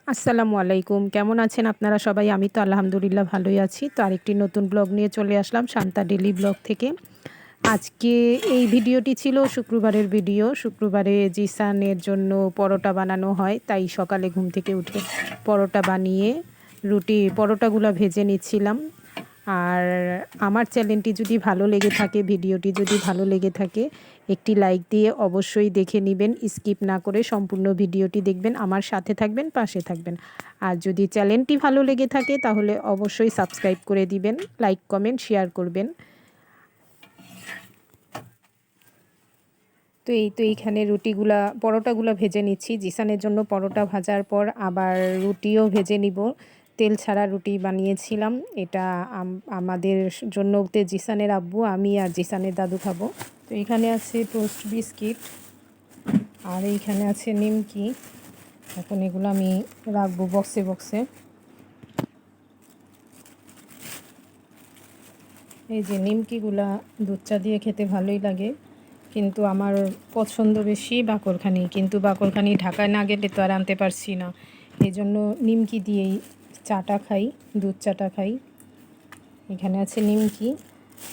আসসালামু আলাইকুম। কেমন আছেন আপনারা সবাই? আমি তো আলহামদুলিল্লাহ ভালোই আছি। তো আরেকটি নতুন ব্লগ নিয়ে চলে আসলাম শান্তা ডেইলি ব্লগ থেকে। আজকে এই ভিডিওটি ছিল শুক্রবারের ভিডিও। শুক্রবারে জিসানের জন্য পরোটা বানানো হয়। তাই সকালে ঘুম থেকে উঠে পরোটা বানিয়ে পরোটাগুলা ভেজে নিচ্ছিলাম। আর আমার চ্যানেলটি যদি ভালো লেগে থাকে, ভিডিওটি যদি ভালো লেগে থাকে, একটি লাইক দিয়ে অবশ্যই দেখে নিবেন। স্কিপ না করে সম্পূর্ণ ভিডিওটি দেখবেন, আমার সাথে থাকবেন, পাশে থাকবেন। আর যদি চ্যানেলটি ভালো লেগে থাকে তাহলে অবশ্যই সাবস্ক্রাইব করে দিবেন, লাইক, কমেন্ট, শেয়ার করবেন। তো এইখানে পরোটাগুলা ভেজে নিচ্ছি। জিসানের জন্য পরোটা ভাজার পর আবার রুটিও ভেজে নিব। তেল ছাড়া রুটি বানিয়েছিলাম। এটা আমাদের জন্যতে জিসানের আব্বু, আমি আর জিসানের দাদু খাবো। তো এখানে আছে টোস্ট বিস্কিট আর এইখানে আছে নিমকি। এখন এগুলো আমি রাখবো বক্সে বক্সে। এই যে নিমকিগুলা দুধ চা দিয়ে খেতে ভালোই লাগে, কিন্তু আমার পছন্দ বেশি বাকরখানি। কিন্তু বাকরখানি ঢাকায় না গেলে তো আর আনতে পারছি না, এই জন্য নিমকি দিয়েই চাটা খাই, দুধ চাটা খাই। এখানে আছে নিমকি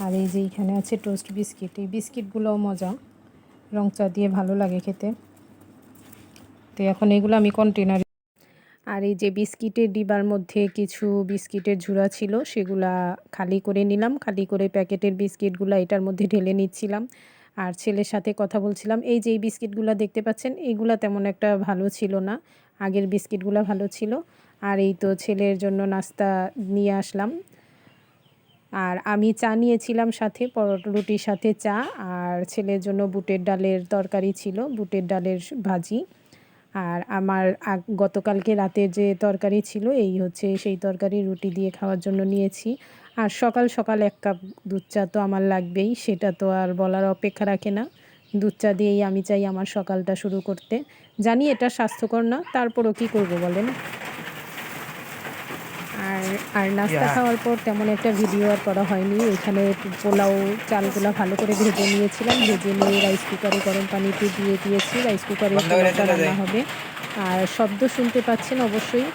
আর এই যে এখানে আছে টোস্ট বিস্কিট। এই বিস্কিটগুলোও মজা, রং চা দিয়ে ভালো লাগে খেতে। তো এখন এগুলো আমি কন্টেনারে, আর এই যে বিস্কিটের ডিবার মধ্যে কিছু বিস্কিটের ঝুরা ছিল, সেগুলা খালি করে নিলাম। খালি করে প্যাকেটের বিস্কিটগুলো এটার মধ্যে ঢেলে নিচ্ছিলাম আর ছেলের সাথে কথা বলছিলাম। এই যে এই বিস্কিটগুলো দেখতে পাচ্ছেন, এইগুলা তেমন একটা ভালো ছিল না, আগের বিস্কিটগুলো ভালো ছিল। আর এই তো ছেলের জন্য নাস্তা নিয়ে আসলাম। আর আমি চা নিয়েছিলাম সাথে, রুটির সাথে চা। আর ছেলের জন্য বুটের ডালের তরকারি ছিল, বুটের ডালের ভাজি। আর আমার গতকালকে রাতের যে তরকারি ছিল, এই হচ্ছে সেই তরকারি রুটি দিয়ে খাওয়ার জন্য নিয়েছি। আর সকাল সকাল 1 কাপ দুধ চা তো আমার লাগবেই, সেটা তো আর বলার অপেক্ষা রাখে না। দুধ চা দিয়েই আমি চাই আমার সকালটা শুরু করতে। জানি এটা স্বাস্থ্যকর না, তারপরও কী করব বলেন। আর আর নাস্তা খাওয়ার পর তেমন একটা ভিডিও আর করা হয়নি। এখানে পোলাও চালগুলা ভালো করে ভেজে নিয়েছিলাম। ভেজে নিয়ে রাইস কুকারে গরম পানিতে দিয়ে দিয়েছি। রাইস কুকারে পোলাওটা রান্না হবে। আর শব্দ শুনতে পাচ্ছেন অবশ্যই,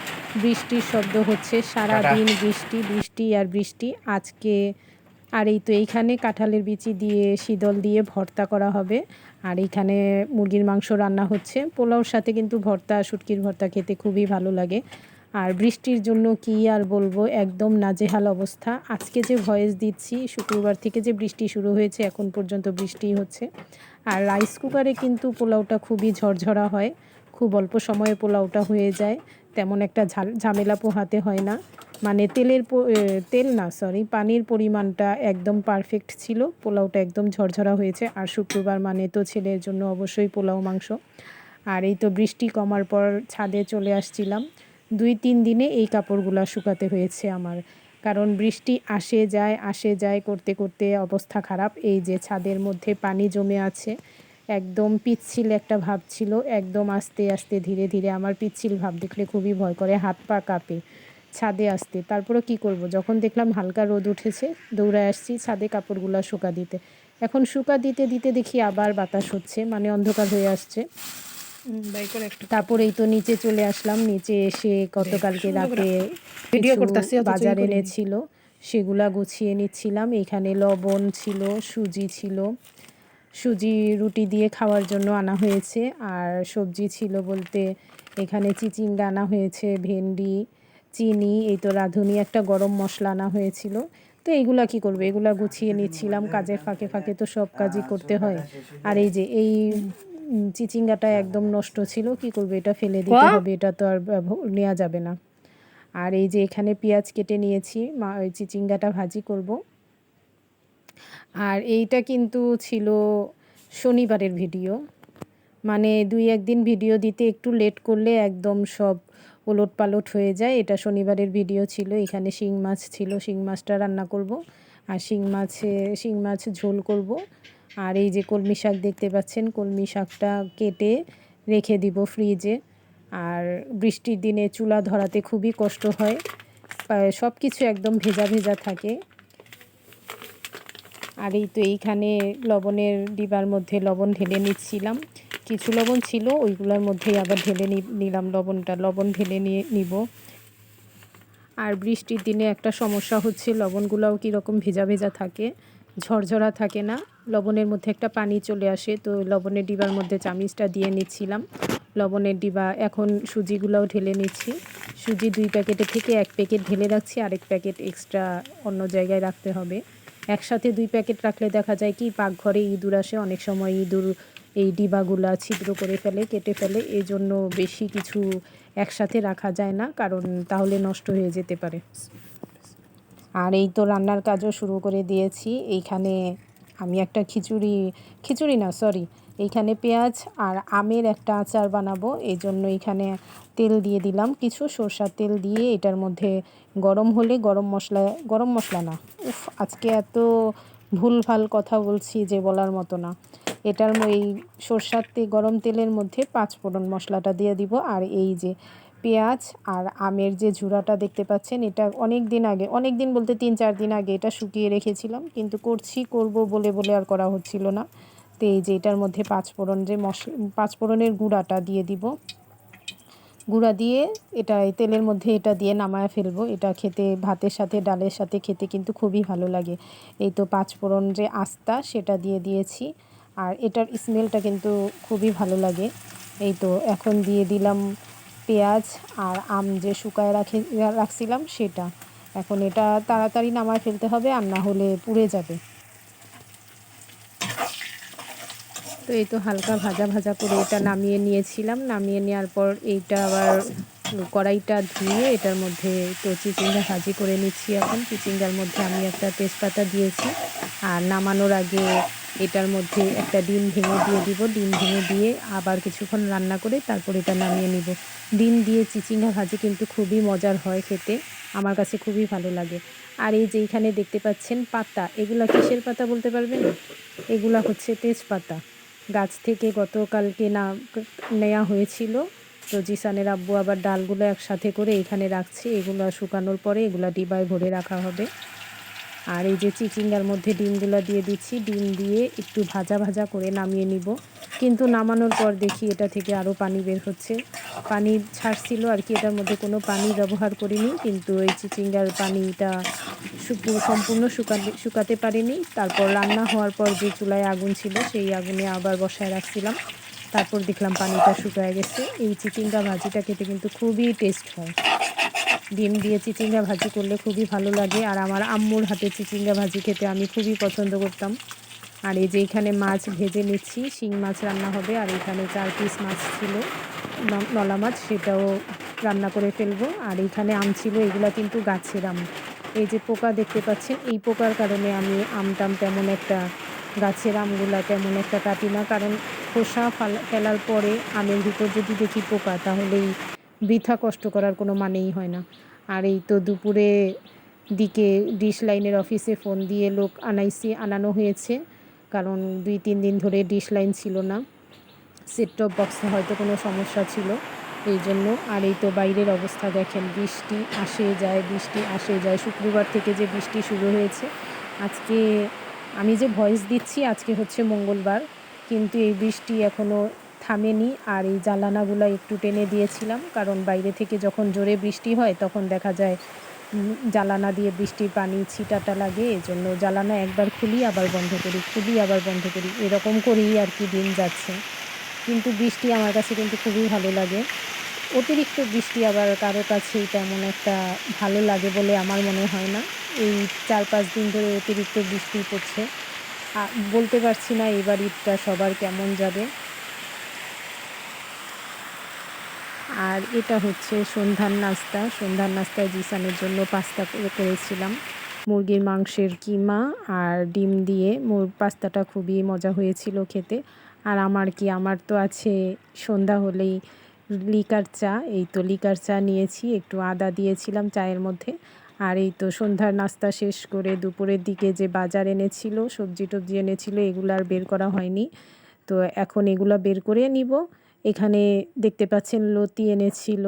বৃষ্টির শব্দ হচ্ছে। সারাদিন বৃষ্টি বৃষ্টি আর বৃষ্টি আজকে। আর এই তো এইখানে কাঁঠালের বিচি দিয়ে শীতল দিয়ে ভর্তা করা হবে। আর এইখানে মুরগির মাংস রান্না হচ্ছে। পোলাওর সাথে কিন্তু ভর্তা, শুটকির ভর্তা খেতে খুবই ভালো লাগে। আর বৃষ্টির জন্য কী আর বলবো, একদম নাজেহাল অবস্থা। আজকে যে ভয়েস দিচ্ছি, শুক্রবার থেকে যে বৃষ্টি শুরু হয়েছে, এখন পর্যন্ত বৃষ্টিই হচ্ছে। আর রাইস কুকারে কিন্তু পোলাওটা খুবই ঝরঝরা হয়, খুব অল্প সময়ে পোলাওটা হয়ে যায়, তেমন একটা ঝামেলা পোহাতে হয় না। মানে তেল না, সরি, পানির পরিমাণটা একদম পারফেক্ট ছিল। পোলাওটা একদম ঝরঝরা হয়েছে। আর শুক্রবার মানে তো ছেলের জন্য অবশ্যই পোলাও মাংস। আর এই তো বৃষ্টি কমার পর ছাদে চলে আসছিলাম। 2-3 দিনে এই কাপড়গুলা শুকাতে হয়েছে আমার, কারণ বৃষ্টি আসে যায় করতে করতে অবস্থা খারাপ। এই যে ছাদের মধ্যে পানি জমে আছে, একদম পিচ্ছিল একটা ভাব ছিল। একদম আস্তে আস্তে ধীরে ধীরে, আমার পিচ্ছিল ভাব দেখলে খুবই ভয় করে, হাত পা কাঁপে ছাদে আসতে। তারপরও কী করব, যখন দেখলাম হালকা রোদ উঠেছে দৌড়ায় আসছি ছাদে কাপড়গুলো শুকা দিতে। এখন শুকা দিতে দিতে দেখি আবার বাতাস হচ্ছে, মানে অন্ধকার হয়ে আসছে। তারপরেই তো নিচে চলে আসলাম। নিচে এসে গতকালকে রাতে কিছু বাজার এনেছিল, সেগুলা গুছিয়ে নিচ্ছিলাম। এখানে লবণ ছিল, সুজি ছিল, সুজি রুটি দিয়ে খাওয়ার জন্য আনা হয়েছে। আর সবজি ছিল বলতে এখানে চিচিঙ্গা আনা হয়েছে, ভেন্ডি, চিনি, এই তো রাঁধুনি একটা গরম মশলা আনা হয়েছিল। তো এইগুলা কী করবে, এগুলা গুছিয়ে নিচ্ছিলাম। কাজের ফাঁকে ফাঁকে তো সব কাজই করতে হয়। আর এই যে এই চিচিঙ্গাটা একদম নষ্ট ছিল, কী করবে, এটা ফেলে দিতে হবে, এটা তো আর নেওয়া যাবে না। আর এই যে এখানে পেঁয়াজ কেটে নিয়েছি, ওই চিচিঙ্গাটা ভাজি করব। আর এইটা কিন্তু ছিল শনিবারের ভিডিও, মানে 2-1 দিন ভিডিও দিতে একটু লেট করলে একদম সব ওলটপালট হয়ে যায়। এটা শনিবারের ভিডিও ছিল। এখানে শিং মাছ ছিল, শিং মাছটা রান্না করব। আর শিং মাছ ঝোল করব। আর এই যে কলমি শাক দেখতে পাচ্ছেন, কলমি শাকটা কেটে রেখে দিব ফ্রিজে। আর বৃষ্টির দিনে চুলা ধরাতে খুবই কষ্ট হয়, সব কিছু একদম ভেজা ভেজা থাকে। আর এই তো এইখানে লবণের ডিবার মধ্যে লবণ ঢেলে নিচ্ছিলাম। কিছু লবণ ছিল, ওইগুলোর মধ্যেই আবার ঢেলে নিলাম লবণ ঢেলে নিব। আর বৃষ্টির দিনে একটা সমস্যা হচ্ছে লবণগুলোও কীরকম ভেজা ভেজা থাকে, ঝরঝরা থাকে না, লবণের মধ্যে একটা পানি চলে আসে। তো লবণের ডিবার মধ্যে চামিচটা দিয়ে নিচ্ছিলাম লবণের ডিবা। এখন সুজিগুলোও ঢেলে নিচ্ছি। সুজি 2 প্যাকেটের থেকে 1 প্যাকেট ঢেলে রাখছি, আরেক প্যাকেট এক্সট্রা অন্য জায়গায় রাখতে হবে। একসাথে 2 প্যাকেট রাখলে দেখা যায় কি পাকঘরে ইঁদুর আসে, অনেক সময় ইঁদুর এই ডিবাগুলা ছিদ্র করে ফেলে, কেটে ফেলে। এই জন্য বেশি কিছু একসাথে রাখা যায় না, কারণ তাহলে নষ্ট হয়ে যেতে পারে। আর এই তো রান্নার কাজও শুরু করে দিয়েছি। এইখানে আমি একটা খিচুড়ি না সরি, এইখানে পেঁয়াজ আর আমের একটা আচার বানাবো। এই জন্য এইখানে তেল দিয়ে দিলাম, কিছু সরষার তেল দিয়ে এটার মধ্যে গরম হলে গরম মশলা না, আজকে এত ভুলভাল কথা বলছি যে বলার মতো না। এই গরম তেলের মধ্যে 5 ফোড়ন মশলাটা দিয়ে দিব। আর এই যে পেঁয়াজ আর আমের যে ঝুড়াটা দেখতে পাচ্ছেন, এটা অনেক দিন বলতে 3-4 দিন আগে এটা শুকিয়ে রেখেছিলাম, কিন্তু করব বলে আর করা হচ্ছিল না। তো এই যে এটার মধ্যে 5 ফোড়নের গুঁড়াটা দিয়ে দিব। গুঁড়া দিয়ে এটা এই তেলের মধ্যে এটা দিয়ে নামায় ফেলবো। এটা খেতে ভাতের সাথে ডালের সাথে খেতে কিন্তু খুবই ভালো লাগে। এই তো 5 ফোড়ন যে আস্তা সেটা দিয়ে দিয়েছি, আর এটার স্মেলটা কিন্তু খুবই ভালো লাগে। এই তো এখন দিয়ে দিলাম পেঁয়াজ আর আম যে শুকায় রাখছিলাম সেটা। এখন এটা তাড়াতাড়ি নামায় ফেলতে হবে, আর না হলে পুড়ে যাবে। তো এই তো হালকা ভাজা ভাজা করে এটা নামিয়ে নিয়েছিলাম। নামিয়ে নেওয়ার পর এইটা আবার কড়াইটা ধুয়ে এটার মধ্যে তো চিচিঙ্গা ভাজি করে নিচ্ছি। এখন চিচিঙ্গার মধ্যে আমি একটা তেজপাতা দিয়েছি, আর নামানোর আগে এটার মধ্যে একটা ডিম ভেঙে দিয়ে দিব। ডিম ভেঙে দিয়ে আবার কিছুক্ষণ রান্না করে তারপর এটা নামিয়ে নিব। ডিম দিয়ে চিচিঙ্গা ভাজি কিন্তু খুবই মজার হয় খেতে, আমার কাছে খুবই ভালো লাগে। আর এই যে এইখানে দেখতে পাচ্ছেন পাতা, এগুলা কিসের পাতা বলতে পারবেন? এগুলা হচ্ছে তেজপাতা। গাছ থেকে গতকালকে নেওয়া হয়েছিল। তো জিসানের আব্বু আবার ডালগুলো একসাথে করে এখানে রাখছে, এগুলো শুকানোর পরে এগুলো ডিবায় ভরে রাখা হবে। আর এই যে চিচিঙ্গার মধ্যে ডিমগুলো দিয়ে দিচ্ছি, ডিম দিয়ে একটু ভাজা ভাজা করে নামিয়ে নিব। কিন্তু নামানোর পর দেখি এটা থেকে আরও পানি বের হচ্ছে, পানি ছাড়ছিল আর কি। এটার মধ্যে কোনো পানি ব্যবহার করিনি, কিন্তু এই চিচিঙ্গার পানিটা সম্পূর্ণ শুকাতে পারিনি। তারপর রান্না হওয়ার পর যে চুলায় আগুন ছিল সেই আগুনে আবার বসায় রাখছিলাম, তারপর দেখলাম পানিটা শুকায় গেছে। এই চিচিঙ্গা ভাজিটা খেতে কিন্তু খুবই টেস্ট হয়। ডিম দিয়ে চিচিঙ্গা ভাজি করলে খুবই ভালো লাগে, আর আমার আম্মুর হাতে চিচিঙ্গা ভাজি খেতে আমি খুবই পছন্দ করতাম। আর এই যে এখানে মাছ ভেজে নিচ্ছি, শিং মাছ রান্না হবে। আর এখানে 4 পিস মাছ ছিল, নলা মাছ, সেটাও রান্না করে ফেলবো। আর এইখানে আম ছিল, এগুলো কিন্তু গাছের আম। এই যে পোকা দেখতে পাচ্ছেন, এই পোকার কারণে আমি গাছের আমগুলা তেমন একটা কাটি না, কারণ খোসা ফেলার পরে আমের ভিতর যদি দেখি পোকা, তাহলেই বৃথা কষ্ট করার কোনো মানেই হয় না। আর এই তো দুপুরে দিকে ডিশ লাইনের অফিসে ফোন দিয়ে লোক আনানো হয়েছে, কারণ 2-3 দিন ধরে ডিশ লাইন ছিল না। সেট টপ বক্সে হয়তো কোনো সমস্যা ছিল এই জন্য। আর এই তো বাইরের অবস্থা দেখেন, বৃষ্টি আসে যায়। শুক্রবার থেকে যে বৃষ্টি শুরু হয়েছে, আজকে আমি যে ভয়েস দিচ্ছি আজকে হচ্ছে মঙ্গলবার, কিন্তু এই বৃষ্টি এখনও থামেনি। আর এই জানালাগুলো একটু টেনে দিয়েছিলাম, কারণ বাইরে থেকে যখন জোরে বৃষ্টি হয় তখন দেখা যায় জানালা দিয়ে বৃষ্টির পানি ছিটাটা লাগে। এই জন্য জানালা একবার খুলি আবার বন্ধ করি, এরকম করেই আর কি দিন যাচ্ছে। কিন্তু বৃষ্টি আমার কাছে কিন্তু খুবই ভালো লাগে। অতিরিক্ত বৃষ্টি আবার কারো কাছেই তেমন একটা ভালো লাগে বলে আমার মনে হয় না। এই 4-5 দিন ধরে অতিরিক্ত বৃষ্টি পড়ছে, বলতে পারছি না এবার ঈদটা সবার কেমন যাবে। আর এটা হচ্ছে সন্ধ্যার নাস্তায় জিসানের জন্য পাস্তা করেছিলাম, মুরগির মাংসের কিমা আর ডিম দিয়ে। পাস্তাটা খুবই মজা হয়েছিল খেতে। আর আমার তো আছে সন্ধ্যা হলেই লিকার চা। এই তো লিকার চা নিয়েছি, একটু আদা দিয়েছিলাম চায়ের মধ্যে। আর এই তো সন্ধ্যার নাস্তা শেষ করে দুপুরের দিকে যে বাজার এনেছিল, সবজি টবজি এনেছিল, এগুলো আর বের করা হয়নি। তো এখন এগুলো বের করে নিব। এখানে দেখতে পাচ্ছেন লতি এনেছিল,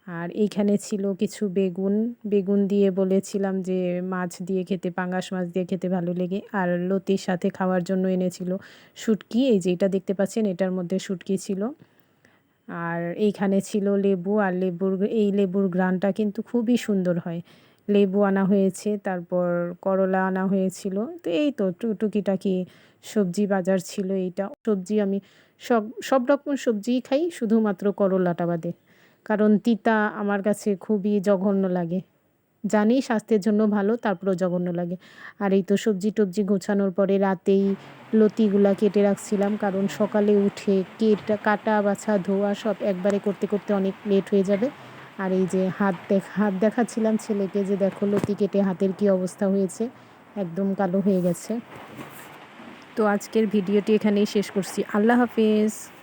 আর এইখানে ছিল কিছু বেগুন, বেগুন দিয়ে বলেছিলাম যে মাছ দিয়ে খেতে, পাঙ্গাস মাছ দিয়ে খেতে ভালো লেগে। আর লতির সাথে খাওয়ার জন্য এনেছিল শুটকি, এই যে এটা দেখতে পাচ্ছেন এটার মধ্যে শুটকি ছিল। আর এইখানে ছিল লেবু, আর এই লেবুর ঘ্রাণটা কিন্তু খুবই সুন্দর হয়। লেবু আনা হয়েছে, তারপর করলা আনা হয়েছিল। তো এই তো টুকিটাকি সবজি বাজার ছিল এইটা। সবজি আমি সব রকম সবজিই খাই, শুধুমাত্র করলাটা বাদে। কারণ তিতা আমার কাছে খুবই জঘন্য লাগে। জানি স্বাস্থ্যের জন্য ভালো, তারপরেও জঘন্য লাগে। আর এই তো সবজি-টবজি গোছানোর পরে রাতেই লতিগুলা কেটে রাখছিলাম, কারণ সকালে উঠে কাটা, বাছা, ধোয়া সব একবারে করতে করতে অনেক লেট হয়ে যাবে। আর এই যে হাত দেখাচ্ছিলাম ছেলেকে যে দেখো লতি কেটে হাতের কী অবস্থা হয়েছে, একদম কালো হয়ে গেছে। তো আজকের ভিডিওটি এখানেই শেষ করছি। আল্লাহ হাফেজ।